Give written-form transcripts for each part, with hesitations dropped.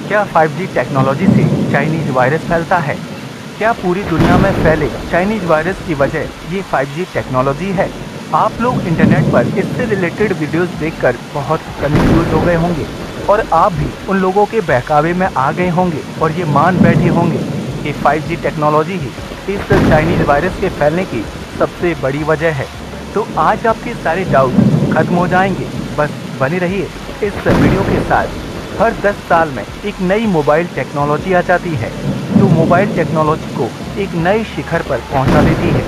क्या 5G technology से Chinese virus फैलता है? क्या पूरी दुनिया में फैले चाइनीज वायरस की वजह ये 5G टेक्नोलॉजी है? आप लोग इंटरनेट पर इससे रिलेटेड वीडियोस देखकर बहुत कंफ्यूज हो गए होंगे और आप भी उन लोगों के बहकावे में आ गए होंगे और ये मान बैठे होंगे कि 5G टेक्नोलॉजी ही इस चाइनीज वायरस के फैलने की सबसे बड़ी वजह है। तो आज आपके सारे डाउट खत्म हो जाएंगे। बस बने रहिए इस वीडियो के साथ। हर 10 साल में एक नई मोबाइल टेक्नोलॉजी आ जाती है जो मोबाइल टेक्नोलॉजी को एक नए शिखर पर पहुंचा देती है।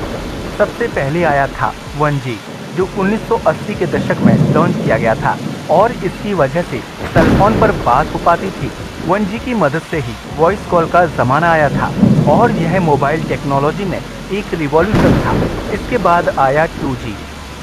सबसे पहले आया था 1G जो 1980 के दशक में लॉन्च किया गया था और इसकी वजह से सेलफोन पर बात हो पाती थी। 1G की मदद से ही वॉइस कॉल का ज़माना आया था और यह मोबाइल टेक्नोलॉजी में एक रिवॉल्यूशन था। इसके बाद आया 2G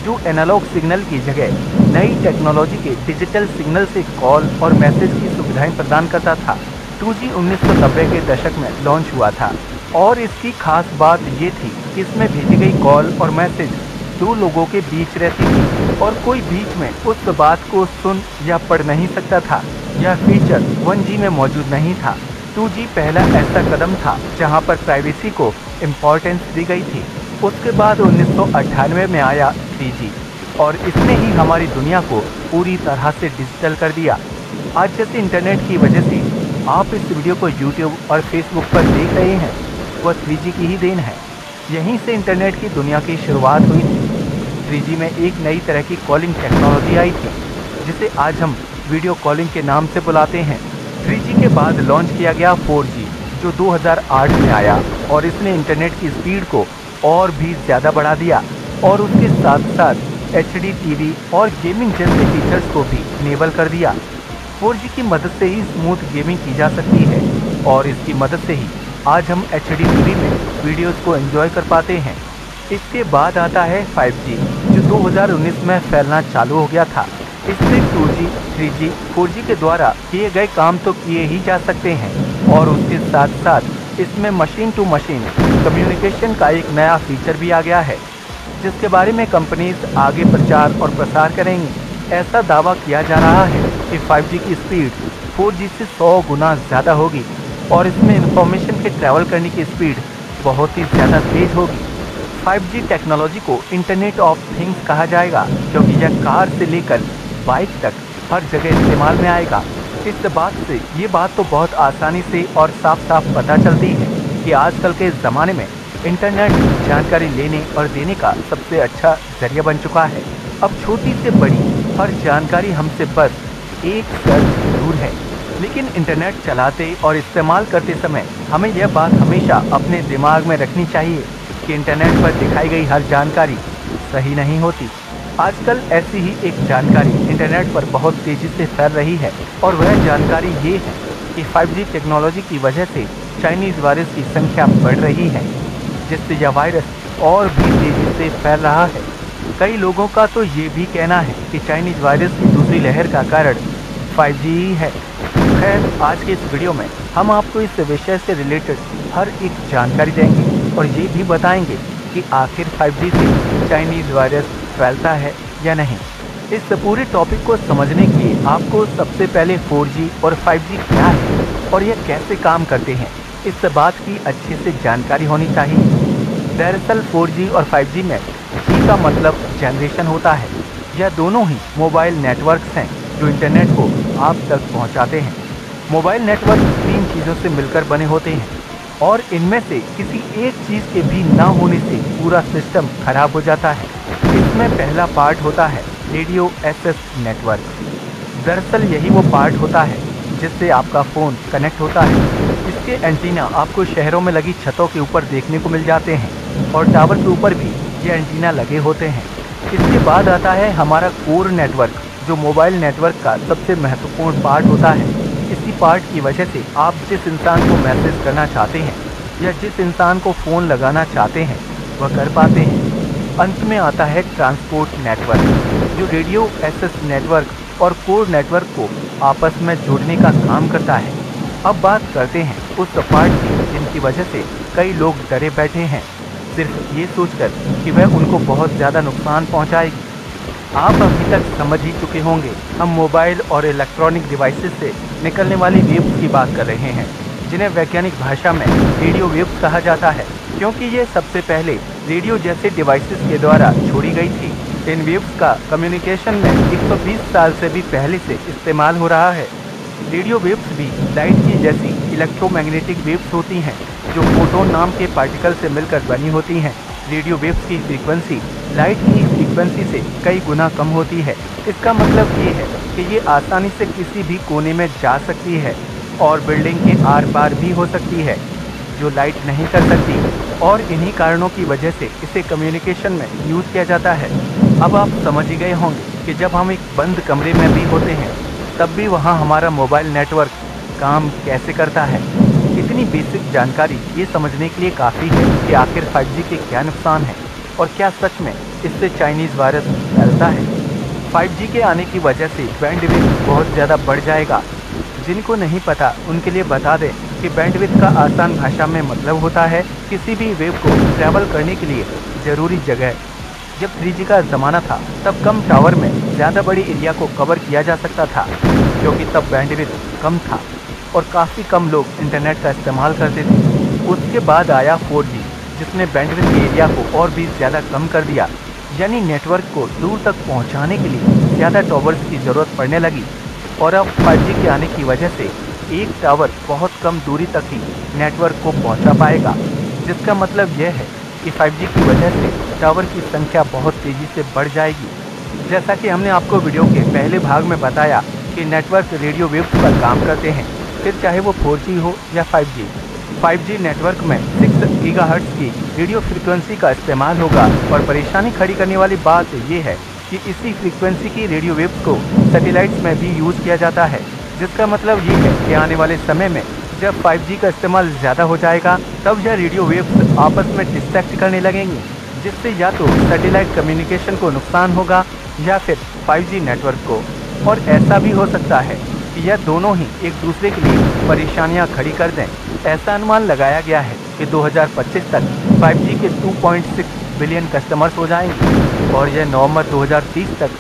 जो एनालॉग सिग्नल की जगह नई टेक्नोलॉजी के डिजिटल सिग्नल से कॉल और मैसेज की सुविधाएं प्रदान करता था। 2G 1990 के दशक में लॉन्च हुआ था और इसकी खास बात ये थी कि इसमें भेजी गई कॉल और मैसेज दो लोगों के बीच रहती थी और कोई बीच में उस बात को सुन या पढ़ नहीं सकता था। यह फीचर 1G में मौजूद नहीं था। 2G पहला ऐसा कदम था जहां पर प्राइवेसी को इम्पोर्टेंस दी गई थी। उसके बाद 1998 में आया 3G और इसने ही हमारी दुनिया को पूरी तरह से डिजिटल कर दिया। आज जैसे इंटरनेट की वजह से आप इस वीडियो को YouTube और Facebook पर देख रहे हैं, वह 3G की ही देन है। यहीं से इंटरनेट की दुनिया की शुरुआत हुई थी। 3G में एक नई तरह की कॉलिंग टेक्नोलॉजी आई थी जिसे आज हम वीडियो कॉलिंग के नाम से बुलाते हैं। 3G के बाद लॉन्च किया गया 4G जो 2008 में आया और इसने इंटरनेट की स्पीड को और भी ज़्यादा बढ़ा दिया और उसके साथ साथ HD TV और गेमिंग जैसे फीचर्स को भी इनेबल कर दिया। 4G की मदद से ही स्मूथ गेमिंग की जा सकती है और इसकी मदद से ही आज हम HD TV में वीडियोस को एंजॉय कर पाते हैं। इसके बाद आता है 5G जो 2019 में फैलना चालू हो गया था। इससे 2G, 3G, 4G के द्वारा किए गए काम तो किए ही जा सकते हैं और उसके साथ साथ इसमें मशीन टू मशीन कम्युनिकेशन का एक नया फीचर भी आ गया है जिसके बारे में कंपनीज आगे प्रचार और प्रसार करेंगी। ऐसा दावा किया जा रहा है कि 5G की स्पीड 4G से 100 गुना ज़्यादा होगी और इसमें इंफॉर्मेशन के ट्रैवल करने की स्पीड बहुत ही ज़्यादा तेज होगी। 5G टेक्नोलॉजी को इंटरनेट ऑफ थिंग्स कहा जाएगा क्योंकि यह कार से लेकर बाइक तक हर जगह इस्तेमाल में आएगा। इस बात से ये बात तो बहुत आसानी से और साफ साफ पता चलती है कि आजकल के ज़माने में इंटरनेट जानकारी लेने और देने का सबसे अच्छा जरिया बन चुका है। अब छोटी से बड़ी हर जानकारी हमसे बस एक सर्च दूर है। लेकिन इंटरनेट चलाते और इस्तेमाल करते समय हमें यह बात हमेशा अपने दिमाग में रखनी चाहिए कि इंटरनेट पर दिखाई गई हर जानकारी सही नहीं होती। आजकल ऐसी ही एक जानकारी इंटरनेट पर बहुत तेज़ी से फैल रही है और वह जानकारी ये है कि 5G टेक्नोलॉजी की वजह से चाइनीज़ वायरस की संख्या बढ़ रही है जिससे यह वायरस और भी तेज़ी से फैल रहा है। कई लोगों का तो ये भी कहना है कि चाइनीज़ वायरस की दूसरी लहर का कारण 5G ही है। खैर, आज के इस वीडियो में हम आपको इस विषय से रिलेटेड हर एक जानकारी देंगे और ये भी बताएंगे कि आखिर 5G से चाइनीज़ वायरस फैलता है या नहीं। इस पूरे टॉपिक को समझने के लिए आपको सबसे पहले 4G और 5G क्या है और यह कैसे काम करते हैं इस बात की अच्छे से जानकारी होनी चाहिए। दरअसल 4G और 5G में G का मतलब जनरेशन होता है। यह दोनों ही मोबाइल नेटवर्क्स हैं जो इंटरनेट को आप तक पहुंचाते हैं। मोबाइल नेटवर्क 3 चीज़ों से मिलकर बने होते हैं और इनमें से किसी एक चीज़ के भी ना होने से पूरा सिस्टम खराब हो जाता है। इसमें पहला पार्ट होता है रेडियो एक्सेस नेटवर्क। दरअसल यही वो पार्ट होता है जिससे आपका फ़ोन कनेक्ट होता है। इसके एंटीना आपको शहरों में लगी छतों के ऊपर देखने को मिल जाते हैं और टावर के ऊपर भी ये एंटीना लगे होते हैं। इसके बाद आता है हमारा कोर नेटवर्क जो मोबाइल नेटवर्क का सबसे महत्वपूर्ण पार्ट होता है। इसी पार्ट की वजह से आप जिस इंसान को मैसेज करना चाहते हैं या जिस इंसान को फ़ोन लगाना चाहते हैं वह कर पाते हैं। अंत में आता है ट्रांसपोर्ट नेटवर्क जो रेडियो एक्सेस नेटवर्क और कोर नेटवर्क को आपस में जोड़ने का काम करता है। अब बात करते हैं उस पार्ट की जिनकी वजह से कई लोग डरे बैठे हैं सिर्फ ये सोचकर कि वह उनको बहुत ज़्यादा नुकसान पहुंचाएगी। आप अभी तक समझ ही चुके होंगे हम मोबाइल और इलेक्ट्रॉनिक डिवाइसेस से निकलने वाली वेव्स की बात कर रहे हैं, जिन्हें वैज्ञानिक भाषा में रेडियो वेव्स कहा जाता है, क्योंकि ये सबसे पहले रेडियो जैसे डिवाइसेस के द्वारा छोड़ी गई थी। इन वेव्स का कम्युनिकेशन में 120 साल से भी पहले से इस्तेमाल हो रहा है। रेडियो वेव्स भी लाइट की जैसी इलेक्ट्रोमैग्नेटिक वेव्स होती हैं, जो फोटोन नाम के पार्टिकल से मिलकर बनी होती हैं। रेडियो वेव्स की फ्रीक्वेंसी लाइट की फ्रीक्वेंसी से कई गुना कम होती है। इसका मतलब ये है कि ये आसानी से किसी भी कोने में जा सकती है और बिल्डिंग के आर पार भी हो सकती है, जो लाइट नहीं कर सकती, और इन्हीं कारणों की वजह से इसे कम्युनिकेशन में यूज़ किया जाता है। अब आप समझ ही गए होंगे कि जब हम एक बंद कमरे में भी होते हैं, तब भी वहाँ हमारा मोबाइल नेटवर्क काम कैसे करता है। इतनी बेसिक जानकारी ये समझने के लिए काफ़ी है कि आखिर 5G के क्या नुकसान हैं और क्या सच में इससे चाइनीज़ वायरस फैलता है। 5G के आने की वजह से बैंडविड्थ बहुत ज़्यादा बढ़ जाएगा। जिनको नहीं पता उनके लिए बता दें कि बैंडविड्थ का आसान भाषा में मतलब होता है किसी भी वेव को ट्रैवल करने के लिए ज़रूरी जगह। जब 3G का ज़माना था तब कम टावर में ज़्यादा बड़ी एरिया को कवर किया जा सकता था, क्योंकि तब बैंडविड्थ कम था और काफ़ी कम लोग इंटरनेट का इस्तेमाल करते थे। उसके बाद आया 4G, जिसने बैंडविड्थ के एरिया को और भी ज़्यादा कम कर दिया, यानी नेटवर्क को दूर तक पहुंचाने के लिए ज़्यादा टावर्स की ज़रूरत पड़ने लगी। और अब 5G के आने की वजह से एक टावर बहुत कम दूरी तक ही नेटवर्क को पहुंचा पाएगा, जिसका मतलब यह है कि 5G की वजह से टावर की संख्या बहुत तेज़ी से बढ़ जाएगी। जैसा कि हमने आपको वीडियो के पहले भाग में बताया कि नेटवर्क रेडियो वेव्स पर काम करते हैं, फिर चाहे वो 4G हो या 5G। 5G नेटवर्क में 6 गीगाहर्ट्ज़ की रेडियो फ्रीक्वेंसी का इस्तेमाल होगा, और परेशानी खड़ी करने वाली बात ये है कि इसी फ्रीक्वेंसी की रेडियो वेव्स को सैटेलाइट्स में भी यूज़ किया जाता है, जिसका मतलब ये है कि आने वाले समय में जब 5G का इस्तेमाल ज़्यादा हो जाएगा, तब यह रेडियो वेव्स आपस में डिस्ट्रैक्ट करने लगेंगी, जिससे या तो सैटेलाइट कम्युनिकेशन को नुकसान होगा या फिर 5G नेटवर्क को। और ऐसा भी हो सकता है कि यह दोनों ही एक दूसरे के लिए परेशानियां खड़ी कर दें। ऐसा अनुमान लगाया गया है कि 2025 तक 5G के 2.6 बिलियन कस्टमर्स हो जाएंगे, और यह नवंबर 2030 तक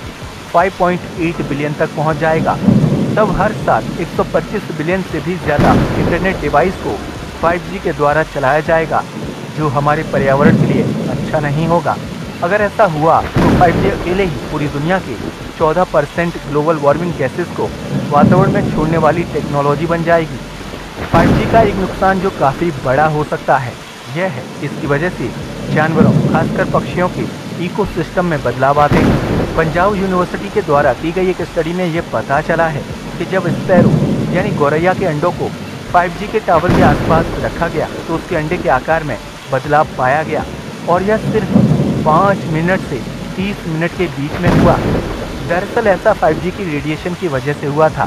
5.8 बिलियन तक पहुंच जाएगा। तब हर साल 125 बिलियन से भी ज़्यादा इंटरनेट डिवाइस को 5G के द्वारा चलाया जाएगा, जो हमारे पर्यावरण के लिए अच्छा नहीं होगा। अगर ऐसा हुआ तो 5G अकेले ही पूरी दुनिया के 14% ग्लोबल वार्मिंग गैसेस को वातावरण में छोड़ने वाली टेक्नोलॉजी बन जाएगी। 5G का एक नुकसान जो काफ़ी बड़ा हो सकता है, यह है इसकी वजह से जानवरों, खासकर पक्षियों के इकोसिस्टम में बदलाव आते हैं। पंजाब यूनिवर्सिटी के द्वारा की गई एक स्टडी में यह पता चला है कि जब स्पैरो यानी गौरैया के अंडों को 5G के टावर के आसपास रखा गया तो उसके अंडे के आकार में बदलाव पाया गया, और यह सिर्फ 5 मिनट से 30 मिनट के बीच में हुआ। दरअसल ऐसा 5G की रेडिएशन की वजह से हुआ था।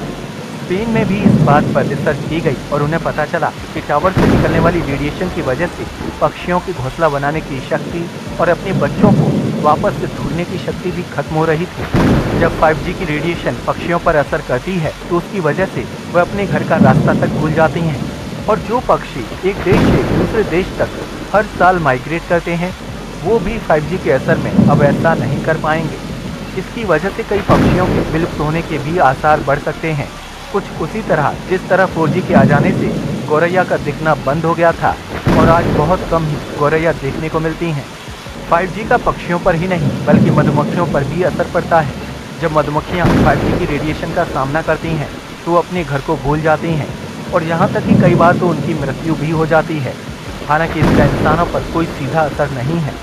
स्पेन में भी इस बात पर रिसर्च की गई और उन्हें पता चला कि टावर से निकलने वाली रेडिएशन की वजह से पक्षियों की घोंसला बनाने की शक्ति और अपने बच्चों को वापस से ढूंढने की शक्ति भी खत्म हो रही थी। जब 5G की रेडिएशन पक्षियों पर असर करती है तो उसकी वजह से वह अपने घर का रास्ता तक भूल जाती हैं, और जो पक्षी एक देश से दूसरे देश तक हर साल माइग्रेट करते हैं, वो भी 5G के असर में अब ऐसा नहीं कर पाएंगे। इसकी वजह से कई पक्षियों के विलुप्त होने के भी आसार बढ़ सकते हैं। कुछ उसी तरह जिस तरह 4G के आ जाने से गौरैया का दिखना बंद हो गया था, और आज बहुत कम ही गौरैया देखने को मिलती हैं। 5G का पक्षियों पर ही नहीं बल्कि मधुमक्खियों पर भी असर पड़ता है। जब मधुमक्खियाँ 5G की रेडिएशन का सामना करती हैं तो वो अपने घर को भूल जाती हैं, और यहाँ तक कि कई बार तो उनकी मृत्यु भी हो जाती है। हालांकि इसका इंसानों पर कोई सीधा असर नहीं है।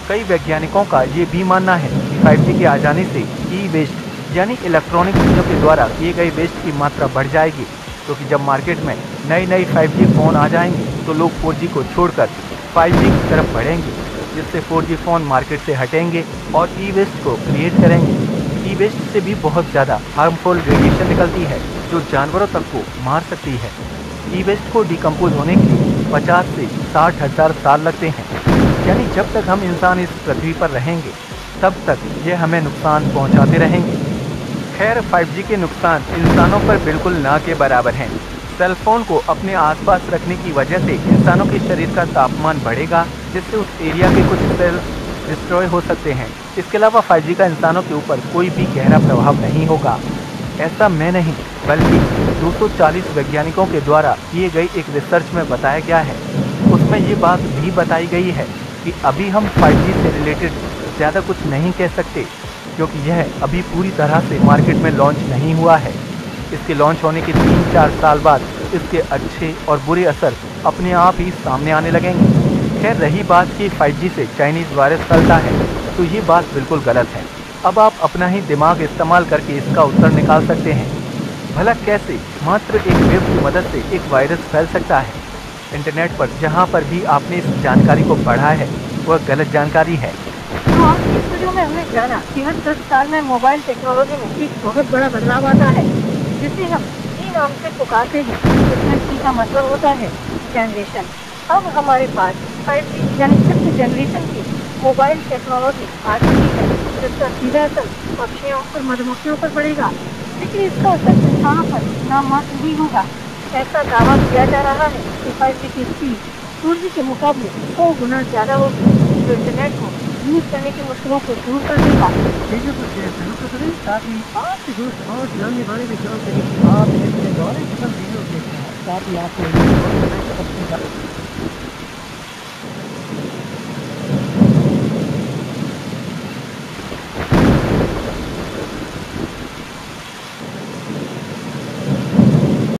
कई वैज्ञानिकों का ये भी मानना है कि 5G के आ जाने से ई वेस्ट यानी इलेक्ट्रॉनिक चीज़ों के द्वारा किए गए वेस्ट की मात्रा बढ़ जाएगी, क्योंकि जब मार्केट में नई 5G फ़ोन आ जाएंगे तो लोग 4G को छोड़कर 5G की तरफ बढ़ेंगे, जिससे 4G फ़ोन मार्केट से हटेंगे और ई वेस्ट को क्रिएट करेंगे। ई वेस्ट से भी बहुत ज़्यादा हार्मफुल रेडिएशन निकलती है जो जानवरों तक को मार सकती है। ई वेस्ट को डिकम्पोज होने के लिए 50 से 60 हज़ार साल लगते हैं, यानी जब तक हम इंसान इस पृथ्वी पर रहेंगे तब तक ये हमें नुकसान पहुंचाते रहेंगे। खैर 5G के नुकसान इंसानों पर बिल्कुल ना के बराबर हैं। सेलफोन को अपने आसपास रखने की वजह से इंसानों के शरीर का तापमान बढ़ेगा, जिससे उस एरिया के कुछ सेल्स डिस्ट्रॉय हो सकते हैं। इसके अलावा 5G का इंसानों के ऊपर कोई भी गहरा प्रभाव नहीं होगा। ऐसा मैं नहीं बल्कि 240 वैज्ञानिकों के द्वारा किए गई एक रिसर्च में बताया गया है। उसमें ये बात भी बताई गई है कि अभी हम 5G से रिलेटेड ज़्यादा कुछ नहीं कह सकते, क्योंकि यह अभी पूरी तरह से मार्केट में लॉन्च नहीं हुआ है। इसके लॉन्च होने के 3-4 साल बाद इसके अच्छे और बुरे असर अपने आप ही सामने आने लगेंगे। खैर, रही बात कि 5G से चाइनीज़ वायरस फैलता है, तो ये बात बिल्कुल गलत है। अब आप अपना ही दिमाग इस्तेमाल करके इसका उत्तर निकाल सकते हैं। भला कैसे मात्र एक वेब की मदद से एक वायरस फैल सकता है? इंटरनेट पर जहाँ पर भी आपने इस जानकारी को पढ़ा है, वह गलत जानकारी है। तो आज की इस वीडियो में हमने जाना कि हर 10 साल में मोबाइल टेक्नोलॉजी में एक बहुत बड़ा बदलाव आता है, जिसे हम ई नाम से पुकारते हैं, जिसमें ई का मतलब होता है जनरेशन। अब हमारे पास 5G यानी 5th जनरेशन की मोबाइल टेक्नोलॉजी आ चुकी है, जिसका सीधा असर पक्षियों और मधुमक्खियों पर पड़ेगा, लेकिन इसका असर इंसानों पर नाम मात्र ही होगा। ऐसा दावा किया जा रहा है कि 5G की स्पीड 4G के मुकाबले 100 गुना ज्यादा होगी, जो इंटरनेट को यूज करने की मुश्किलों को दूर कर देगा। वीडियो को शेयर जरूर करें ताकि आपके दोस्त और जानने वाले भी जान सके कि आप इंटरनेट द्वारा वीडियो देखते हैं, साथ ही आपको